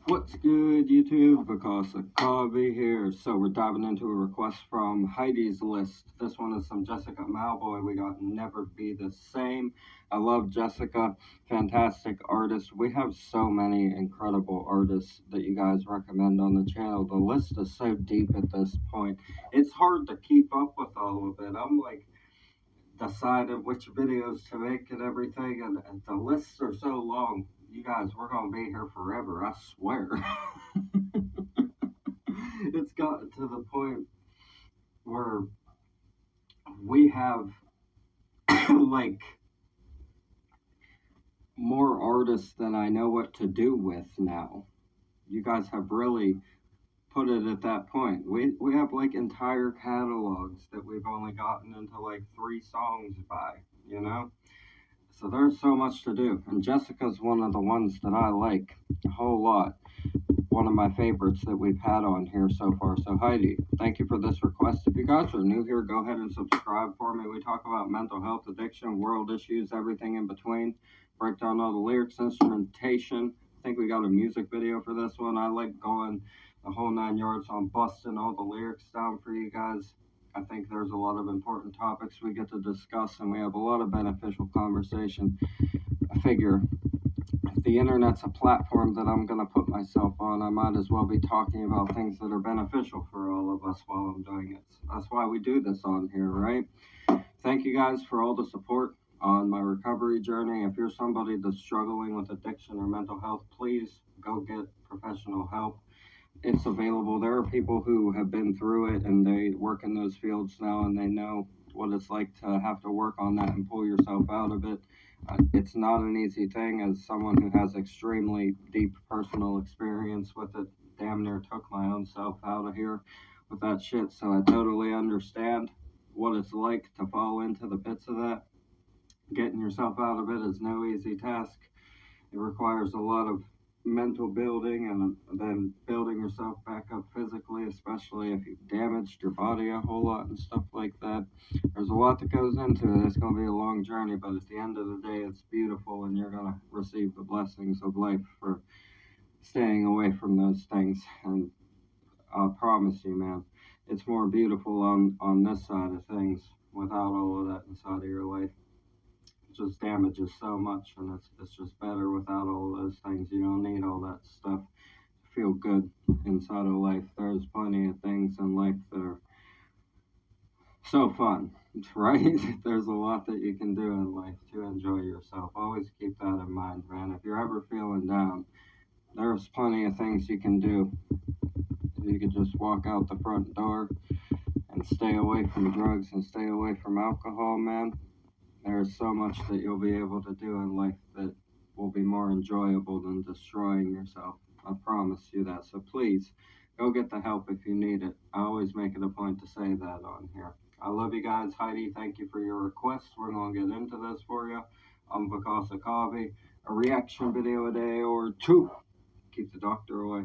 What's good, YouTube? Because of Kobe here. So we're diving into a request from Heidi's list. This one is from Jessica Mauboy. We got Never Be the Same. I love Jessica. Fantastic artist. We have so many incredible artists that you guys recommend on the channel. The list is so deep at this point. It's hard to keep up with all of it. I'm like deciding which videos to make and everything, and the lists are so long. You guys, we're gonna be here forever, I swear. It's gotten to the point where we have like more artists than I know what to do with now. You guys have really put it at that point. We have like entire catalogs that we've only gotten into like 3 songs by, you know? So there's so much to do. And Jessica's one of the ones that I like a whole lot. One of my favorites that we've had on here so far. So Heidi, thank you for this request. If you guys are new here, go ahead and subscribe for me. We talk about mental health, addiction, world issues, everything in between. Break down all the lyrics, instrumentation. I think we got a music video for this one. I like going the whole 9 yards on busting all the lyrics down for you guys. I think there's a lot of important topics we get to discuss, and we have a lot of beneficial conversation. I figure if the internet's a platform that I'm going to put myself on, I might as well be talking about things that are beneficial for all of us while I'm doing it. So that's why we do this on here, right? Thank you guys for all the support on my recovery journey. If you're somebody that's struggling with addiction or mental health, please go get professional help. It's available. There are people who have been through it and they work in those fields now and they know what it's like to have to work on that and pull yourself out of it. It's not an easy thing. As someone who has extremely deep personal experience with it, damn near took my own self out of here with that shit. So I totally understand what it's like to fall into the pits of that. Getting yourself out of it is no easy task. It requires a lot of mental building and then building yourself back up physically, especially if you've damaged your body a whole lot and stuff like that. There's a lot that goes into it. It's going to be a long journey, but at the end of the day, it's beautiful and you're going to receive the blessings of life for staying away from those things. And I promise you, man, it's more beautiful on this side of things without all of that inside of your life. Just damages so much, and it's just better without all those things. You don't need all that stuff to feel good inside of life. There's plenty of things in life that are so fun, right? There's a lot that you can do in life to enjoy yourself. Always keep that in mind, man. If you're ever feeling down, there's plenty of things you can do. You could just walk out the front door and stay away from drugs and stay away from alcohol, man. There's so much that you'll be able to do in life that will be more enjoyable than destroying yourself. I promise you that. So please, go get the help if you need it. I always make it a point to say that on here. I love you guys. Heidi, thank you for your request. We're going to get into this for you. I'm Because of Coffee. A reaction video a day or 2. Keep the doctor away.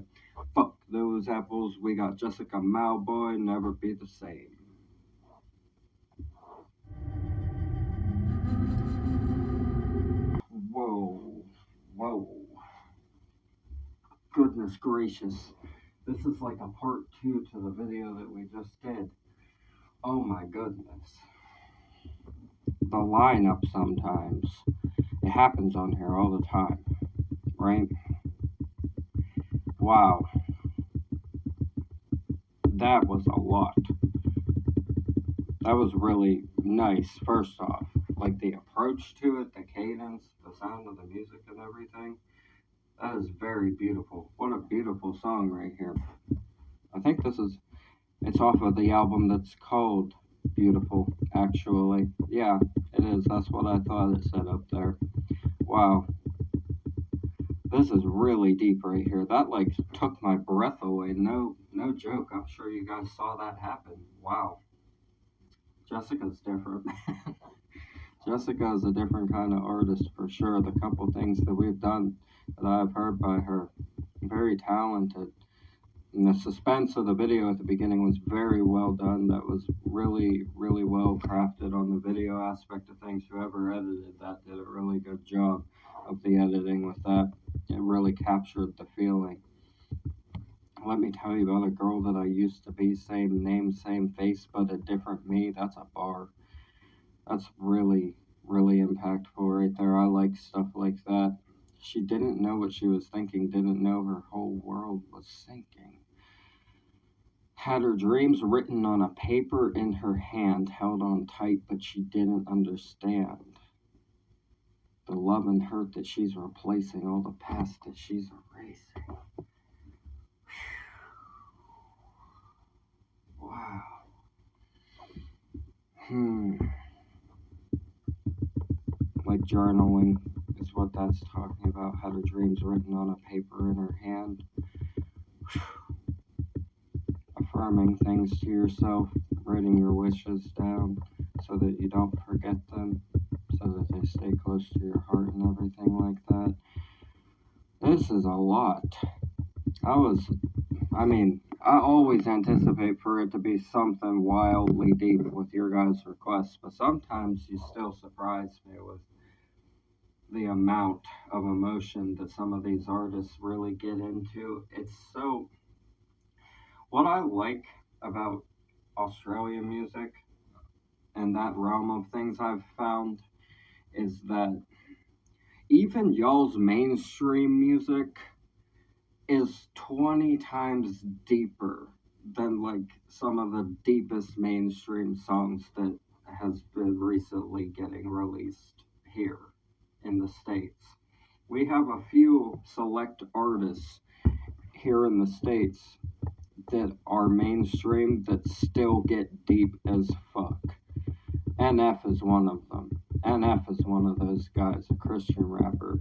Fuck those apples. We got Jessica Mauboy. Never Be the Same. Whoa, whoa, goodness gracious. This is like a part 2 to the video that we just did. Oh my goodness. The lineup sometimes, it happens on here all the time, right? Wow. That was a lot. That was really nice, first off. Like the approach to it, the cadence, the sound of the music and everything. That is very beautiful. What a beautiful song right here. I think it's off of the album that's called Beautiful, actually. Yeah, it is. That's what I thought it said up there. Wow. This is really deep right here. That like took my breath away. No joke. I'm sure you guys saw that happen. Wow. Jessica's different. Jessica is a different kind of artist for sure. The couple things that we've done that I've heard by her, very talented. And the suspense of the video at the beginning was very well done. That was really, really well crafted on the video aspect of things. Whoever edited that did a really good job of the editing with that. It really captured the feeling. Let me tell you about a girl that I used to be, same name, same face, but a different me. That's a bar. That's really, really impactful right there. I like stuff like that. She didn't know what she was thinking, didn't know her whole world was sinking. Had her dreams written on a paper in her hand, held on tight, but she didn't understand the love and hurt that she's replacing, all the past that she's erasing. Wow. Like journaling is what that's talking about. Had her dreams written on a paper in her hand. Affirming things to yourself, writing your wishes down so that you don't forget them, so that they stay close to your heart and everything like that. This is a lot. I always anticipate for it to be something wildly deep with your guys' requests, but sometimes you still surprise me with the amount of emotion that some of these artists really get into. What I like about Australian music and that realm of things I've found is that even y'all's mainstream music is 20 times deeper than like some of the deepest mainstream songs that has been recently getting released here in the States. We have a few select artists here in the States that are mainstream that still get deep as fuck. NF is one of them. NF is one of those guys, a Christian rapper.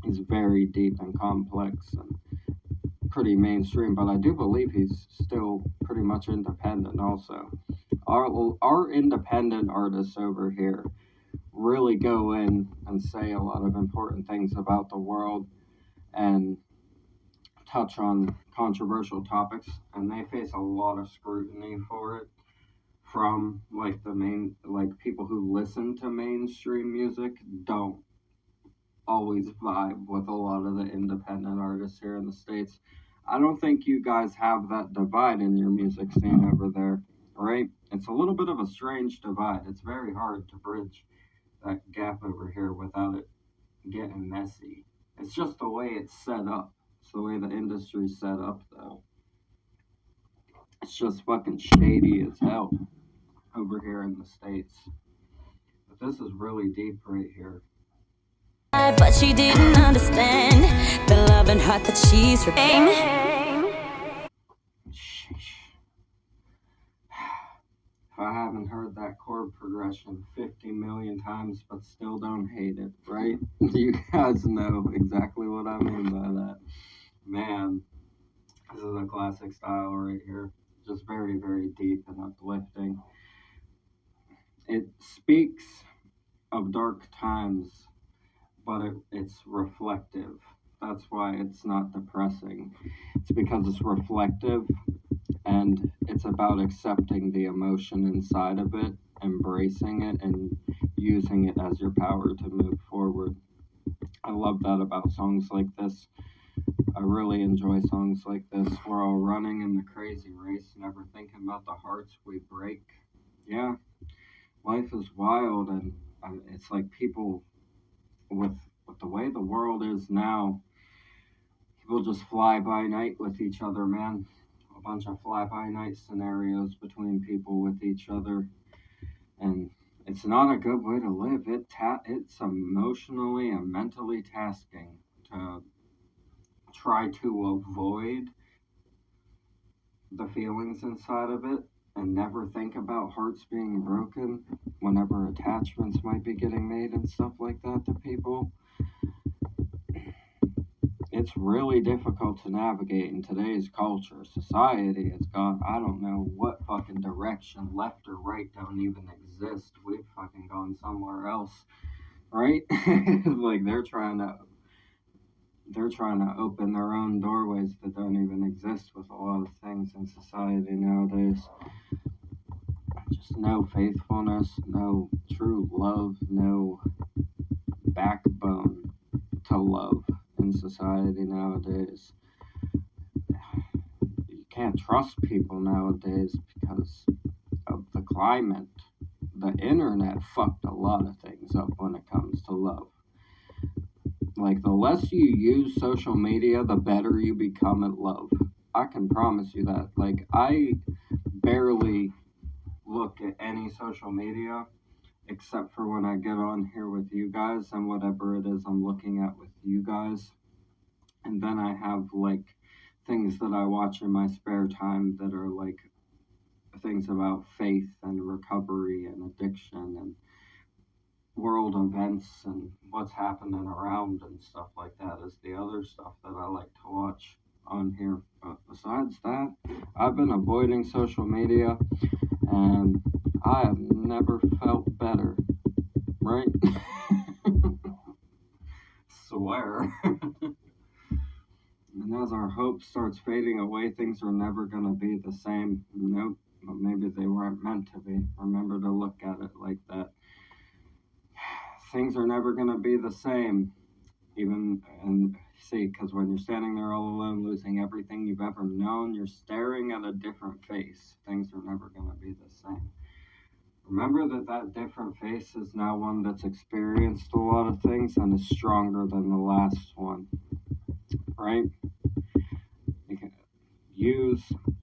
He's very deep and complex and pretty mainstream, but I do believe he's still pretty much independent also. Our independent artists over here really go in and say a lot of important things about the world and touch on controversial topics, and they face a lot of scrutiny for it from people who listen to mainstream music don't always vibe with a lot of the independent artists here in the States. I don't think you guys have that divide in your music scene over there, right? It's a little bit of a strange divide. It's very hard to bridge that gap over here without it getting messy. It's just the way it's set up. It's the way the industry's set up, though. It's just fucking shady as hell over here in the States. But this is really deep right here. But she didn't understand the love and heart that she's repaying. Sheesh. If I haven't heard that chord progression 50 million times but still don't hate it, right? You guys know exactly what I mean by that. Man, this is a classic style right here. Just very, very deep and uplifting. It speaks of dark times, but it's reflective. That's why it's not depressing. It's because it's reflective and it's about accepting the emotion inside of it, embracing it, and using it as your power to move forward. I love that about songs like this. I really enjoy songs like this. We're all running in the crazy race, never thinking about the hearts we break. Yeah, life is wild, and it's like people with the way the world is now, people just fly by night with each other, man. A bunch of fly by night scenarios between people with each other, and it's not a good way to live. It's emotionally and mentally tasking to try to avoid the feelings inside of it and never think about hearts being broken whenever attachments might be getting made and stuff like that to people. It's really difficult to navigate in today's culture. Society has gone, I don't know what fucking direction, left or right, don't even exist. We've fucking gone somewhere else, right? Like they're trying to open their own doorways that don't even exist with a lot of things in society nowadays. Just no faithfulness, no true love, no backbone to love in society nowadays. can't trust people nowadays because of the climate. The internet fucked a lot of things up when it comes to love. Like, the less you use social media, the better you become at love. I can promise you that. Like, I barely look at any social media except for when I get on here with you guys and whatever it is I'm looking at with you guys. And then I have, like, things that I watch in my spare time that are, like, things about faith and recovery and addiction and world events and what's happening around and stuff like that is the other stuff that I like to watch on here. But besides that, I've been avoiding social media and I have never felt better, right? Swear. And as our hope starts fading away, things are never going to be the same. Nope. But maybe they weren't meant to be. Remember to look at it like that. Things are never going to be the same. Even, and see, because when you're standing there all alone, losing everything you've ever known, you're staring at a different face. Things are never going to be the same. Remember that different face is now one that's experienced a lot of things and is stronger than the last one. Right? You can use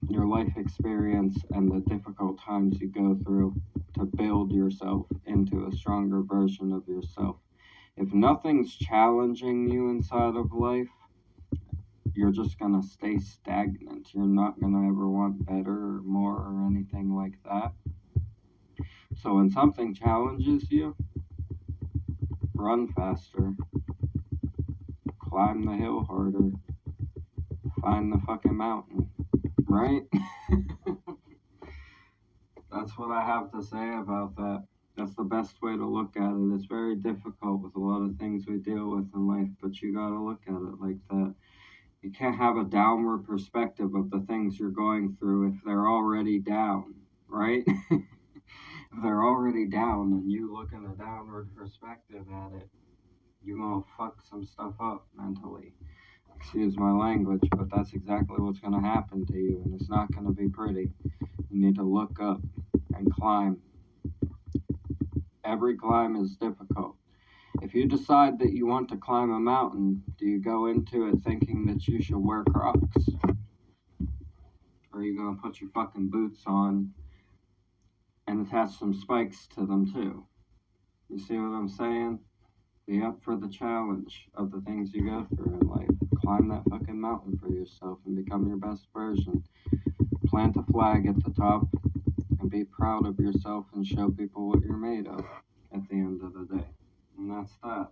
your life experience and the difficult times you go through to build yourself into a stronger version of yourself. If nothing's challenging you inside of life, you're just going to stay stagnant. You're not going to ever want better or more or anything like that. So when something challenges you, run faster, climb the hill harder, find the fucking mountain, right? That's what I have to say about that. That's the best way to look at it. It's very difficult with a lot of things we deal with in life, but you gotta look at it like that. You can't have a downward perspective of the things you're going through if they're already down, right? If they're already down and you look in a downward perspective at it, you're gonna fuck some stuff up mentally. Excuse my language, but that's exactly what's gonna happen to you, and it's not gonna be pretty. You need to look up and climb. Every climb is difficult. If you decide that you want to climb a mountain, do you go into it thinking that you should wear Crocs? Or are you gonna put your fucking boots on and attach some spikes to them too? You see what I'm saying? Be up for the challenge of the things you go through in life. Climb that fucking mountain for yourself and become your best version. Plant a flag at the top and be proud of yourself and show people what you're made of at the end of the day. And that's that.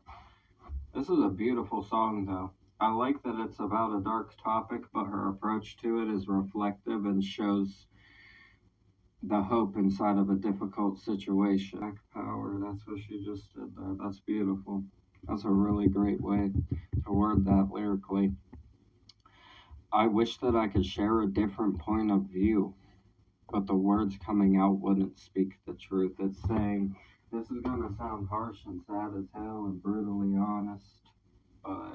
This is a beautiful song though. I like that it's about a dark topic, but her approach to it is reflective and shows the hope inside of a difficult situation. Black power, that's what she just did there. That's beautiful. That's a really great way to word that lyrically. I wish that I could share a different point of view, but the words coming out wouldn't speak the truth. It's saying, this is going to sound harsh and sad as hell and brutally honest, but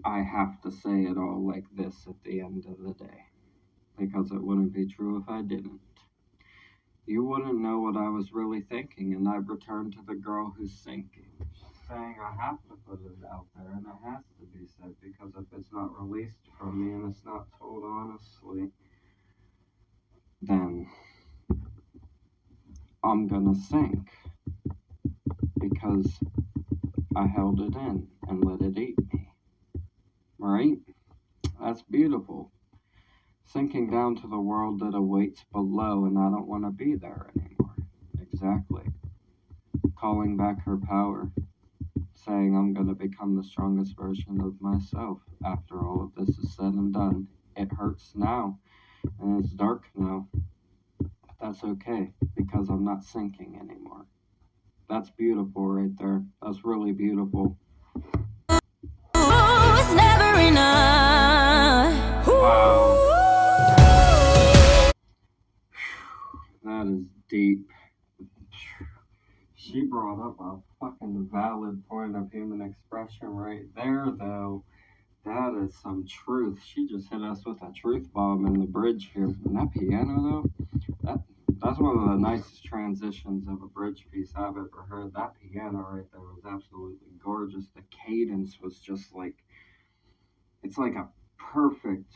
I have to say it all like this at the end of the day, because it wouldn't be true if I didn't. You wouldn't know what I was really thinking, and I'd return to the girl who's sinking, saying I have to put it out there, and it has to be said, because if it's not released from me and it's not told honestly, then I'm gonna sink, because I held it in and let it eat me, right? That's beautiful. Sinking down to the world that awaits below, and I don't want to be there anymore. Exactly. Calling back her power, saying I'm going to become the strongest version of myself after all of this is said and done. It hurts now, and it's dark now. But that's okay, because I'm not sinking anymore. That's beautiful right there. That's really beautiful. It's never enough. Wow. That is deep. She brought up a fucking valid point of human expression right there, though, that is some truth. She just hit us with a truth bomb in the bridge here. And that piano though, that that's one of the nicest transitions of a bridge piece I've ever heard. That piano right there was absolutely gorgeous. The cadence was just like, it's like a perfect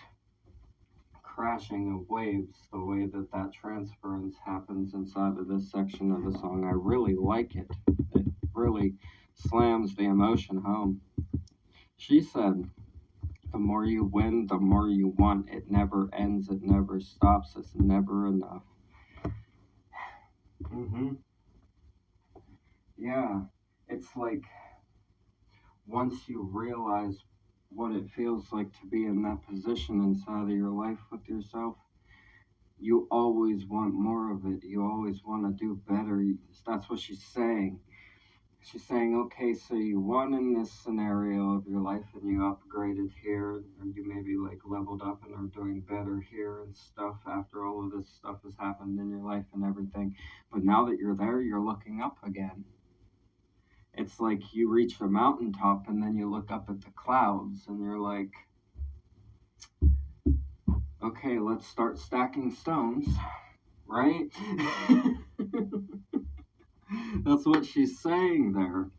crashing of waves, the way that that transference happens inside of this section of the song. I really like it. It really slams the emotion home. She said, the more you win, the more you want. It never ends, it never stops, it's never enough. Yeah, it's like once you realize what it feels like to be in that position inside of your life with yourself, you always want more of it. You always want to do better. That's what she's saying. She's saying, okay, so you won in this scenario of your life and you upgraded here, or you maybe like leveled up and are doing better here and stuff after all of this stuff has happened in your life and everything. But now that you're there, you're looking up again. It's like you reach a mountaintop and then you look up at the clouds and you're like, okay, let's start stacking stones, right? That's what she's saying there.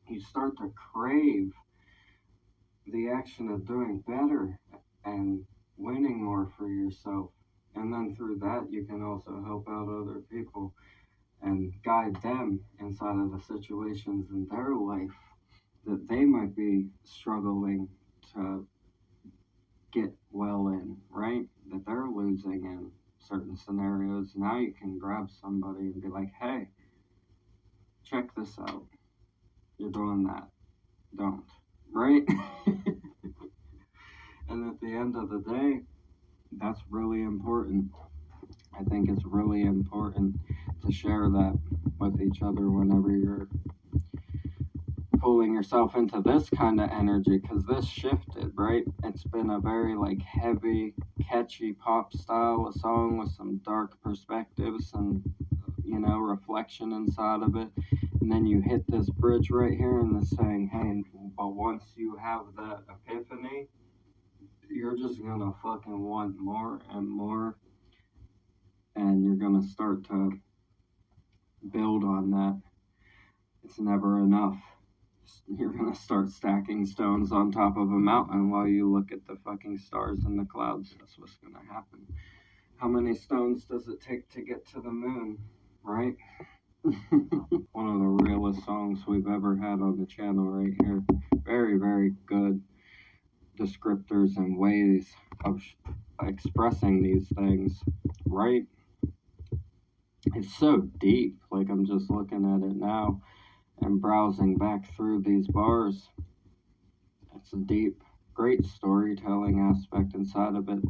You start to crave the action of doing better and winning more for yourself. And then through that, you can also help out other people and guide them inside of the situations in their life that they might be struggling to get well in, right? That they're losing in certain scenarios. Now you can grab somebody and be like, hey, check this out. You're doing that. Don't. Right? And at the end of the day, that's really important. I think it's really important to share that with each other whenever you're pulling yourself into this kind of energy, because this shifted, right? It's been a very like heavy, catchy pop style, a song with some dark perspectives and reflection inside of it. And then you hit this bridge right here and it's saying, hey, but once you have that epiphany, you're just gonna fucking want more and more, and you're gonna start to build on that. It's never enough. You're gonna start stacking stones on top of a mountain while you look at the fucking stars and the clouds. That's what's gonna happen. How many stones does it take to get to the moon, right? One of the realest songs we've ever had on the channel right here. Very, very good descriptors and ways of expressing these things, right? It's so deep. Like, I'm just looking at it now and browsing back through these bars. It's a deep, great storytelling aspect inside of it.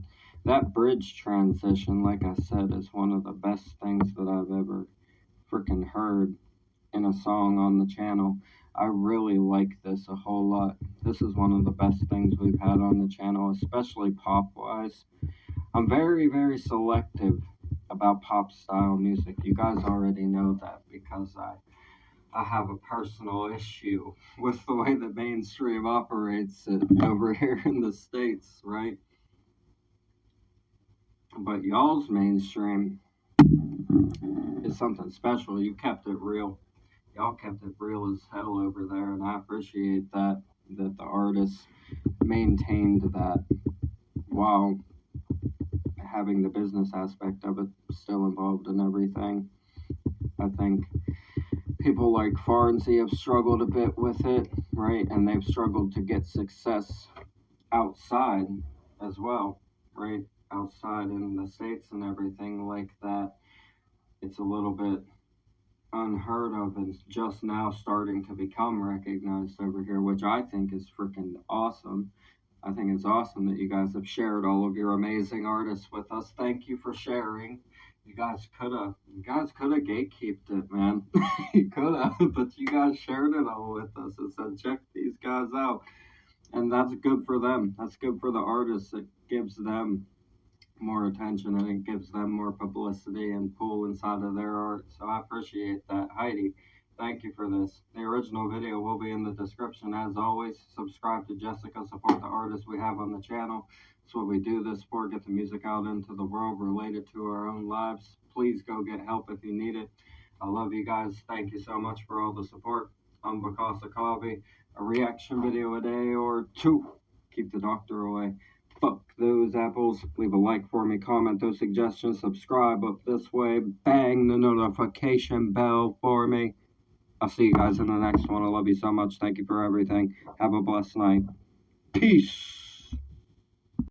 That bridge transition, like I said, is one of the best things that I've ever freaking heard in a song on the channel. I really like this a whole lot. This is one of the best things we've had on the channel, especially pop-wise. I'm very, very selective about pop-style music. You guys already know that because I have a personal issue with the way the mainstream operates over here in the States, right? But y'all's mainstream is something special. You kept it real. Y'all kept it real as hell over there, and I appreciate that the artists maintained that while having the business aspect of it still involved in everything. I think people like Farnsey have struggled a bit with it, right? And they've struggled to get success outside as well, right? Outside in the States and everything like that. It's a little bit unheard of and just now starting to become recognized over here, which I think is freaking awesome. I think it's awesome that you guys have shared all of your amazing artists with us. Thank you for sharing. You guys could have gatekeeped it, man. You could have, but you guys shared it all with us and said, check these guys out. And that's good for them. That's good for the artists. It gives them more attention and it gives them more publicity and pull inside of their art. So I appreciate that. Heidi, Thank you for this. The original video will be in the description as always. Subscribe to Jessica, support the artists we have on the channel. That's what we do this for, get the music out into the world related to our own lives. Please go get help if you need it. I love you guys. Thank you so much for all the support. I'm Bakasa Coffee. A reaction video a day or two. Keep the doctor away. Fuck those apples. Leave a like for me, comment those suggestions, subscribe up this way, bang the notification bell for me. I'll see you guys in the next one. I love you so much. Thank you for everything. Have a blessed night. Peace.